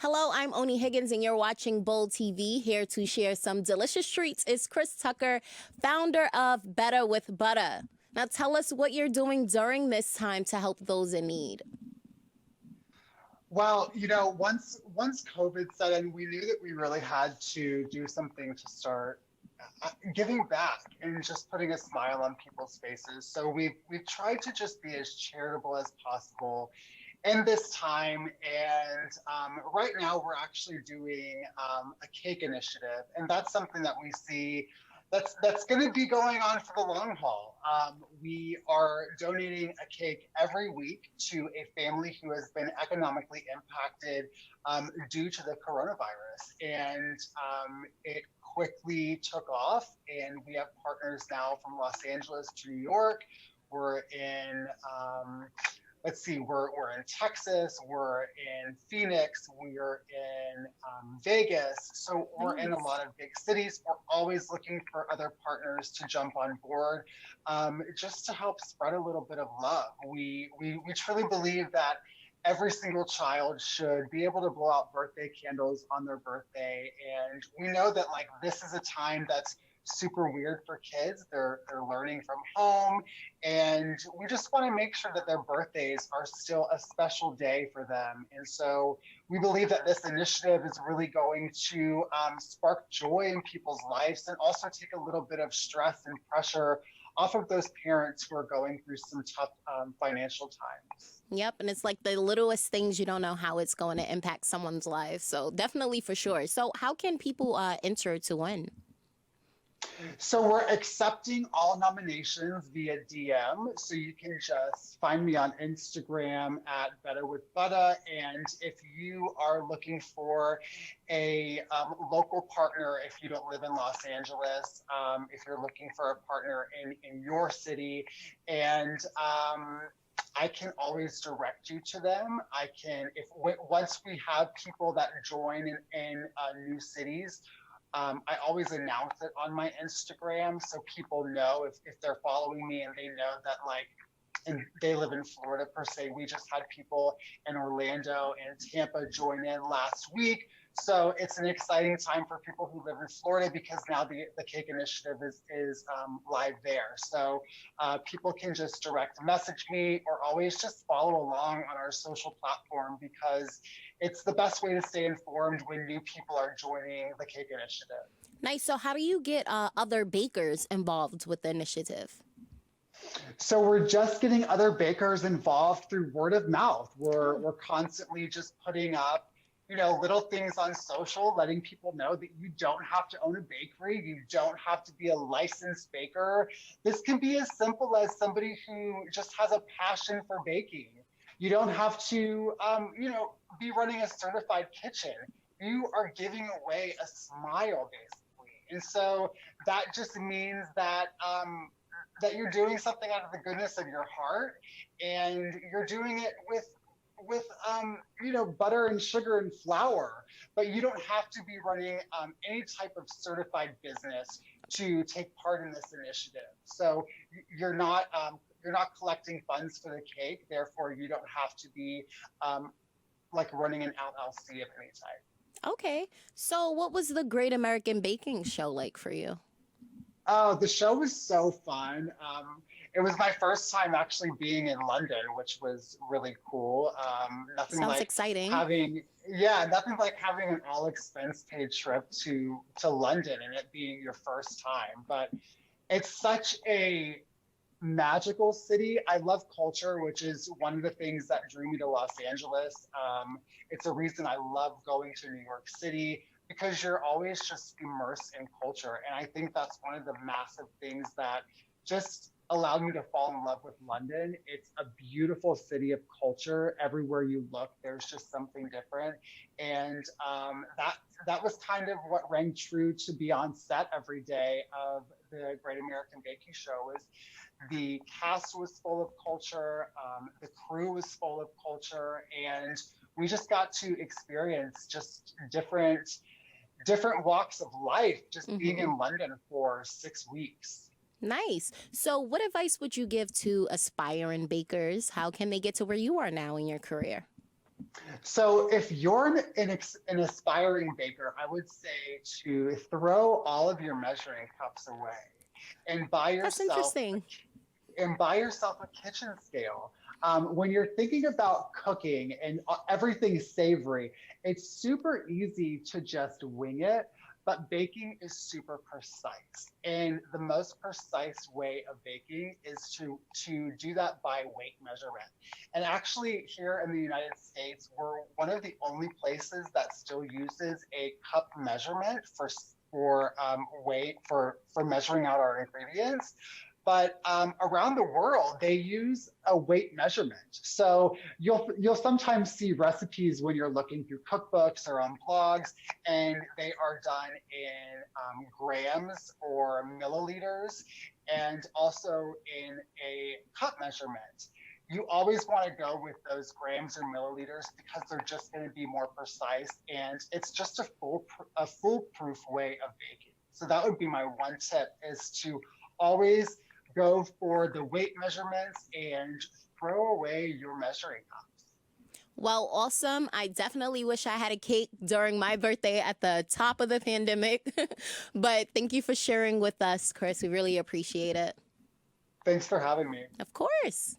Hello, I'm Oni Higgins, and you're watching Bold TV. Here to share some delicious treats is Chris Tucker, founder of Betta With Butta. Now, tell us what you're doing during this time to help those in need. Well, once COVID set in, we knew that we really had to do something to start giving back and just putting a smile on people's faces. So we've tried to just be as charitable as possible in this time. And right now, we're actually doing a cake initiative, and that's something that we see that's going to be going on for the long haul. We are donating a cake every week to a family who has been economically impacted due to the coronavirus, and it quickly took off. And we have partners now from Los Angeles to New York. We're in let's see, we're in Texas, we're in Phoenix, we're in Vegas. So we're in a Nice. lot of big cities. We're always looking for other partners to jump on board, just to help spread a little bit of love. We truly believe that every single child should be able to blow out birthday candles on their birthday. And we know that like this is a time that's super weird for kids. They're learning from home, and we just want to make sure that their birthdays are still a special day for them. And so we believe that this initiative is really going to spark joy in people's lives and also take a little bit of stress and pressure off of those parents who are going through some tough financial times. Yep, and it's like the littlest things you don't know how it's going to impact someone's life. So definitely for sure. So how can people enter to win? So we're accepting all nominations via DM. So you can just find me on Instagram at Betta With Butta. And if you are looking for a local partner, if you don't live in Los Angeles, if you're looking for a partner in your city, and I can always direct you to them. I can, if once we have people that join in new cities, I always announce it on my Instagram so people know if they're following me and they know that like and they live in Florida per se. We just had people in Orlando and Tampa join in last week. So it's an exciting time for people who live in Florida because now the Cake Initiative is live there. So people can just direct message me or always just follow along on our social platform because it's the best way to stay informed when new people are joining the Cake Initiative. Nice. So how do you get other bakers involved with the initiative? So we're just getting other bakers involved through word of mouth. Oh, We're constantly just putting up, little things on social, letting people know that you don't have to own a bakery, you don't have to be a licensed baker. This can be as simple as somebody who just has a passion for baking. You don't have to, be running a certified kitchen. You are giving away a smile, basically. And so that just means that you're doing something out of the goodness of your heart, and you're doing it with butter and sugar and flour, but you don't have to be running any type of certified business to take part in this initiative. So you're not you're not collecting funds for the cake, therefore you don't have to be like running an LLC of any type. okay. So what was the Great American Baking Show like for you? Oh, the show was so fun. It was my first time actually being in London, which was really cool. Nothing Sounds like exciting. having, yeah, nothing like having an all expense paid trip to London and it being your first time. But it's such a magical city. I love culture, which is one of the things that drew me to Los Angeles. It's a reason I love going to New York City because you're always just immersed in culture. And I think that's one of the massive things that just allowed me to fall in love with London. It's a beautiful city of culture. Everywhere you look, there's just something different. And that was kind of what rang true to be on set every day of the Great American Baking Show was the cast was full of culture, the crew was full of culture, and we just got to experience just different walks of life just being Hmm. in London for 6 weeks. Nice. So what advice would you give to aspiring bakers? How can they get to where you are now in your career? So if you're an aspiring baker, I would say to throw all of your measuring cups away and buy That's yourself interesting. a kitchen scale. When you're thinking about cooking and everything savory, it's super easy to just wing it, but baking is super precise. And the most precise way of baking is to do that by weight measurement. And actually, here in the United States, we're one of the only places that still uses a cup measurement for weight for measuring out our ingredients. But around the world, they use a weight measurement. So you'll sometimes see recipes when you're looking through cookbooks or on blogs, and they are done in grams or milliliters, and also in a cup measurement. You always want to go with those grams or milliliters because they're just going to be more precise, and it's just a foolproof way of baking. So that would be my one tip: is to always go for the weight measurements and throw away your measuring cups. Well, awesome. I definitely wish I had a cake during my birthday at the top of the pandemic. But thank you for sharing with us, Chris. We really appreciate it. Thanks for having me. Of course.